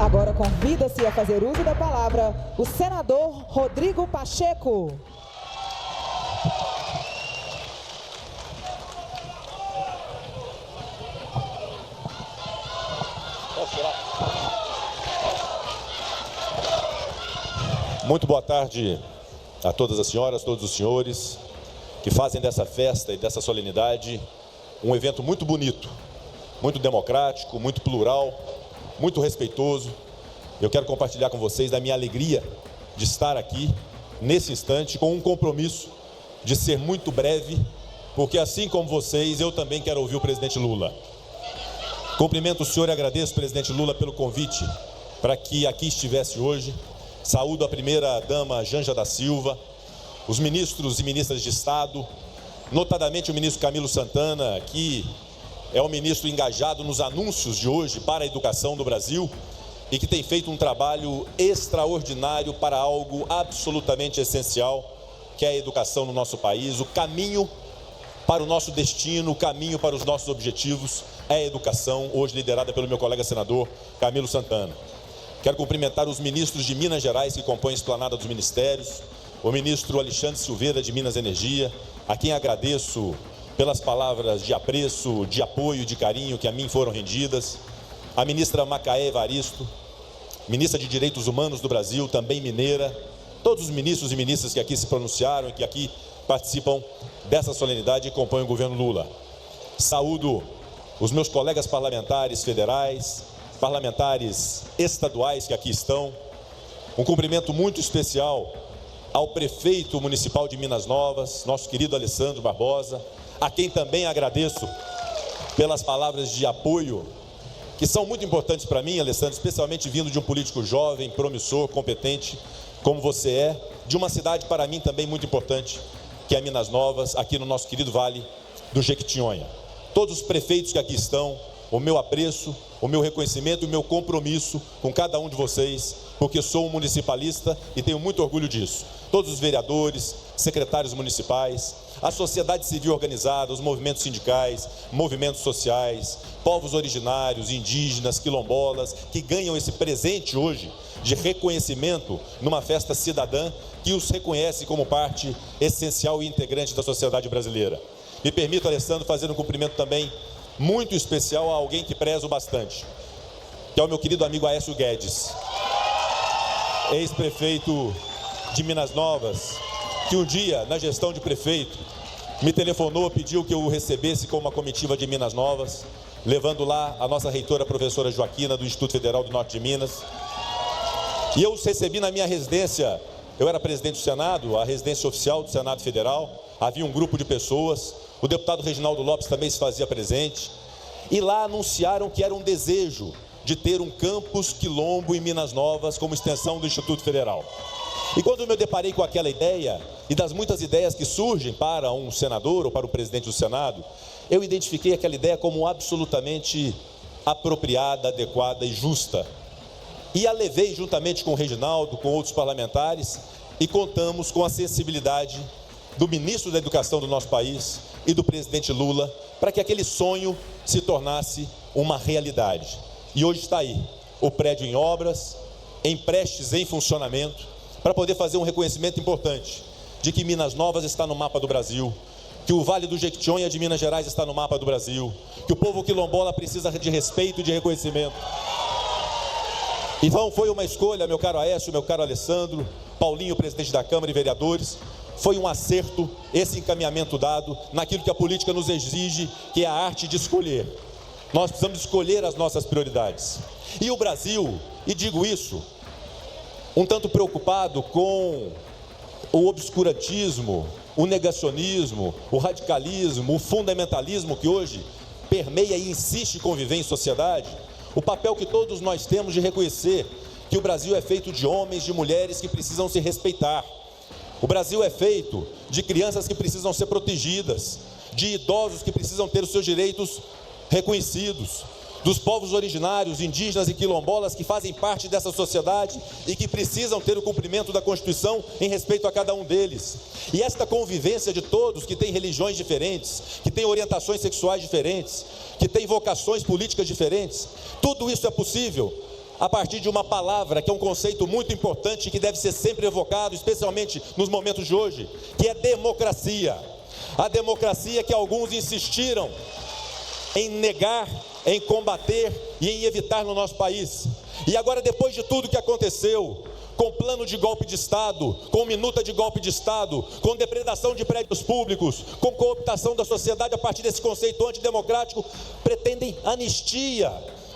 Agora convida-se a fazer uso da palavra o senador Rodrigo Pacheco. Muito boa tarde a todas as senhoras, todos os senhores que fazem dessa festa e dessa solenidade um evento muito bonito, muito democrático, muito plural, muito respeitoso. Eu quero compartilhar com vocês da minha alegria de estar aqui nesse instante com um compromisso de ser muito breve, porque assim como vocês, eu também quero ouvir o presidente Lula. Cumprimento o senhor e agradeço, presidente Lula, pelo convite para que aqui estivesse hoje. Saúdo a primeira-dama Janja da Silva, os ministros e ministras de Estado, notadamente o ministro Camilo Santana, que é o ministro engajado nos anúncios de hoje para a educação do Brasil e que tem feito um trabalho extraordinário para algo absolutamente essencial, que é a educação no nosso país. O caminho para o nosso destino, o caminho para os nossos objetivos é a educação, hoje liderada pelo meu colega senador Camilo Santana. Quero cumprimentar os ministros de Minas Gerais que compõem a esplanada dos ministérios, o ministro Alexandre Silveira de Minas Energia, a quem agradeço pelas palavras de apreço, de apoio, de carinho que a mim foram rendidas, a ministra Macaé Evaristo, ministra de Direitos Humanos do Brasil, também mineira, todos os ministros e ministras que aqui se pronunciaram e que aqui participam dessa solenidade e compõem o governo Lula. Saúdo os meus colegas parlamentares federais, parlamentares estaduais que aqui estão. Um cumprimento muito especial ao prefeito municipal de Minas Novas, nosso querido Alessandro Barbosa, a quem também agradeço pelas palavras de apoio, que são muito importantes para mim, Alessandro, especialmente vindo de um político jovem, promissor, competente, como você é, de uma cidade para mim também muito importante, que é Minas Novas, aqui no nosso querido Vale do Jequitinhonha. Todos os prefeitos que aqui estão, o meu apreço, o meu reconhecimento e o meu compromisso com cada um de vocês, porque sou um municipalista e tenho muito orgulho disso. Todos os vereadores, secretários municipais, a sociedade civil organizada, os movimentos sindicais, movimentos sociais, povos originários, indígenas, quilombolas, que ganham esse presente hoje de reconhecimento numa festa cidadã que os reconhece como parte essencial e integrante da sociedade brasileira. Me permito, Alessandro, fazer um cumprimento também muito especial a alguém que prezo bastante, que é o meu querido amigo Aécio Guedes, ex-prefeito de Minas Novas, que um dia, na gestão de prefeito, me telefonou, pediu que eu o recebesse com uma comitiva de Minas Novas, levando lá a nossa reitora, a professora Joaquina, do Instituto Federal do Norte de Minas. E eu os recebi na minha residência. Eu era presidente do Senado, a residência oficial do Senado Federal. Havia um grupo de pessoas, o deputado Reginaldo Lopes também se fazia presente. E lá anunciaram que era um desejo de ter um campus quilombo em Minas Novas como extensão do Instituto Federal. E quando eu me deparei com aquela ideia, e das muitas ideias que surgem para um senador ou para o presidente do Senado, eu identifiquei aquela ideia como absolutamente apropriada, adequada e justa. E a levei juntamente com o Reginaldo, com outros parlamentares, e contamos com a sensibilidade do ministro da Educação do nosso país e do presidente Lula, para que aquele sonho se tornasse uma realidade. E hoje está aí, o prédio em obras, em prestes em funcionamento, para poder fazer um reconhecimento importante de que Minas Novas está no mapa do Brasil, que o Vale do Jequitinhonha de Minas Gerais está no mapa do Brasil, que o povo quilombola precisa de respeito e de reconhecimento. Então foi uma escolha, meu caro Aécio, meu caro Alessandro, Paulinho, presidente da Câmara e vereadores, foi um acerto esse encaminhamento dado naquilo que a política nos exige, que é a arte de escolher. Nós precisamos escolher as nossas prioridades. E o Brasil, e digo isso, um tanto preocupado com o obscurantismo, o negacionismo, o radicalismo, o fundamentalismo que hoje permeia e insiste em conviver em sociedade, o papel que todos nós temos de reconhecer que o Brasil é feito de homens, de mulheres que precisam se respeitar. O Brasil é feito de crianças que precisam ser protegidas, de idosos que precisam ter os seus direitos reconhecidos, dos povos originários, indígenas e quilombolas que fazem parte dessa sociedade e que precisam ter o cumprimento da Constituição em respeito a cada um deles. E esta convivência de todos que têm religiões diferentes, que têm orientações sexuais diferentes, que têm vocações políticas diferentes, tudo isso é possível a partir de uma palavra, que é um conceito muito importante, que deve ser sempre evocado, especialmente nos momentos de hoje, que é democracia. A democracia que alguns insistiram em negar, em combater e em evitar no nosso país. E agora, depois de tudo que aconteceu, com plano de golpe de Estado, com minuta de golpe de Estado, com depredação de prédios públicos, com cooptação da sociedade a partir desse conceito antidemocrático, pretendem anistia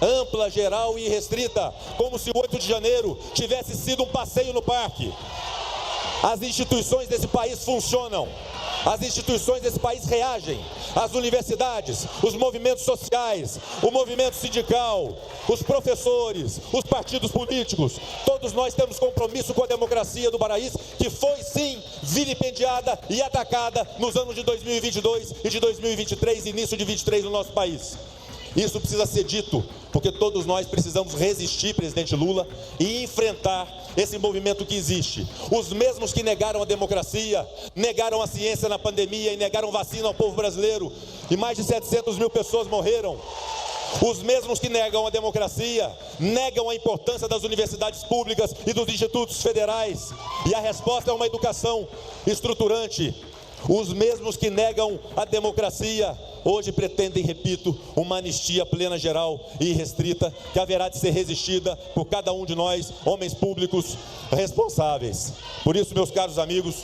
ampla, geral e restrita, como se o 8 de janeiro tivesse sido um passeio no parque. As instituições desse país funcionam, as instituições desse país reagem, as universidades, os movimentos sociais, o movimento sindical, os professores, os partidos políticos, todos nós temos compromisso com a democracia do país, que foi sim vilipendiada e atacada nos anos de 2022 e de 2023, início de 2023 no nosso país. Isso precisa ser dito, porque todos nós precisamos resistir, presidente Lula, e enfrentar esse movimento que existe. Os mesmos que negaram a democracia, negaram a ciência na pandemia e negaram vacina ao povo brasileiro, e mais de 700 mil pessoas morreram. Os mesmos que negam a democracia, negam a importância das universidades públicas e dos institutos federais, e a resposta é uma educação estruturante. Os mesmos que negam a democracia, hoje pretendem, repito, uma anistia plena, geral e irrestrita, que haverá de ser resistida por cada um de nós, homens públicos responsáveis. Por isso, meus caros amigos,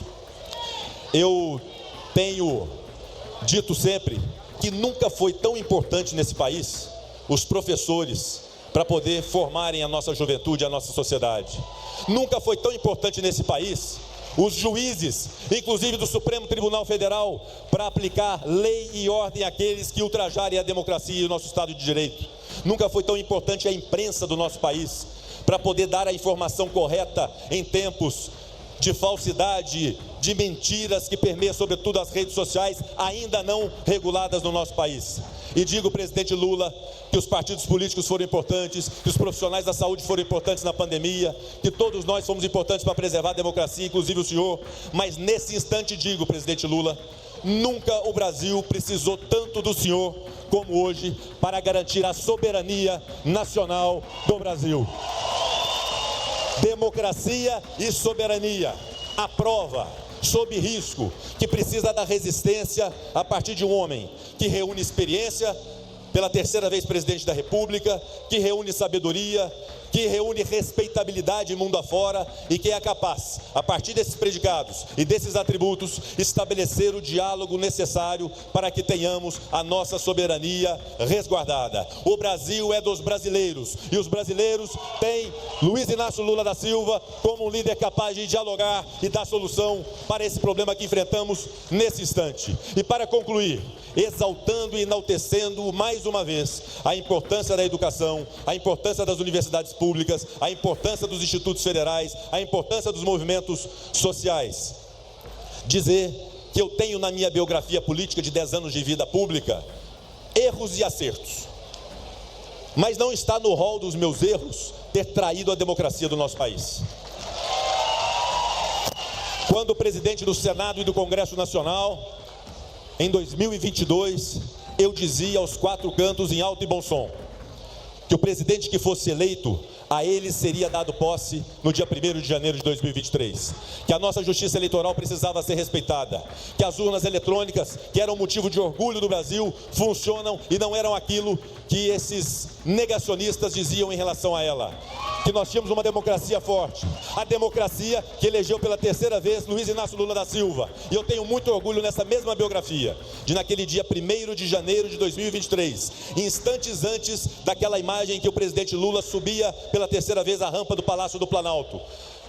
eu tenho dito sempre que nunca foi tão importante nesse país os professores para poder formarem a nossa juventude, a nossa sociedade. Nunca foi tão importante nesse país os juízes, inclusive do Supremo Tribunal Federal, para aplicar lei e ordem àqueles que ultrajarem a democracia e o nosso Estado de Direito. Nunca foi tão importante a imprensa do nosso país, para poder dar a informação correta em tempos de falsidade, de mentiras que permeiam sobretudo as redes sociais, ainda não reguladas no nosso país. E digo, presidente Lula, que os partidos políticos foram importantes, que os profissionais da saúde foram importantes na pandemia, que todos nós fomos importantes para preservar a democracia, inclusive o senhor. Mas nesse instante digo, presidente Lula, nunca o Brasil precisou tanto do senhor como hoje para garantir a soberania nacional do Brasil. Democracia e soberania, a prova, sob risco, que precisa da resistência a partir de um homem que reúne experiência, pela terceira vez presidente da República, que reúne sabedoria, que reúne respeitabilidade mundo afora e que é capaz, a partir desses predicados e desses atributos, estabelecer o diálogo necessário para que tenhamos a nossa soberania resguardada. O Brasil é dos brasileiros e os brasileiros têm Luiz Inácio Lula da Silva como um líder capaz de dialogar e dar solução para esse problema que enfrentamos nesse instante. E para concluir, exaltando e enaltecendo mais uma vez a importância da educação, a importância das universidades públicas, a importância dos institutos federais, a importância dos movimentos sociais. Dizer que eu tenho na minha biografia política de 10 anos de vida pública erros e acertos, mas não está no rol dos meus erros ter traído a democracia do nosso país. Quando presidente do Senado e do Congresso Nacional, em 2022, eu dizia aos quatro cantos, em alto e bom som, que o presidente que fosse eleito, a ele seria dado posse no dia 1º de janeiro de 2023. Que a nossa justiça eleitoral precisava ser respeitada. Que as urnas eletrônicas, que eram motivo de orgulho do Brasil, funcionam e não eram aquilo que esses negacionistas diziam em relação a ela. Que nós tínhamos uma democracia forte. A democracia que elegeu pela terceira vez Luiz Inácio Lula da Silva. E eu tenho muito orgulho nessa mesma biografia, de naquele dia 1º de janeiro de 2023, instantes antes daquela imagem em que o presidente Lula subia pela terceira vez a rampa do Palácio do Planalto.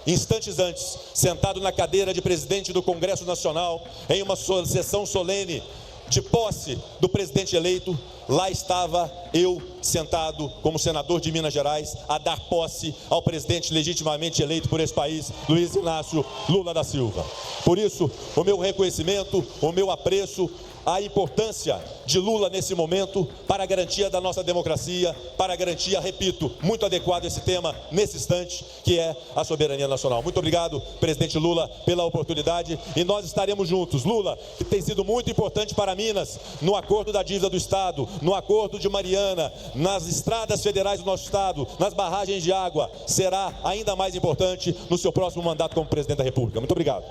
Instantes antes, sentado na cadeira de presidente do Congresso Nacional, em uma sessão solene de posse do presidente eleito, lá estava eu sentado como senador de Minas Gerais a dar posse ao presidente legitimamente eleito por esse país, Luiz Inácio Lula da Silva. Por isso, o meu reconhecimento, o meu apreço, a importância de Lula nesse momento para a garantia da nossa democracia, para a garantia, repito, muito adequado esse tema nesse instante, que é a soberania nacional. Muito obrigado, presidente Lula, pela oportunidade, e nós estaremos juntos. Lula, que tem sido muito importante para Minas, no acordo da dívida do Estado, no acordo de Mariana, nas estradas federais do nosso estado, nas barragens de água, será ainda mais importante no seu próximo mandato como presidente da República. Muito obrigado.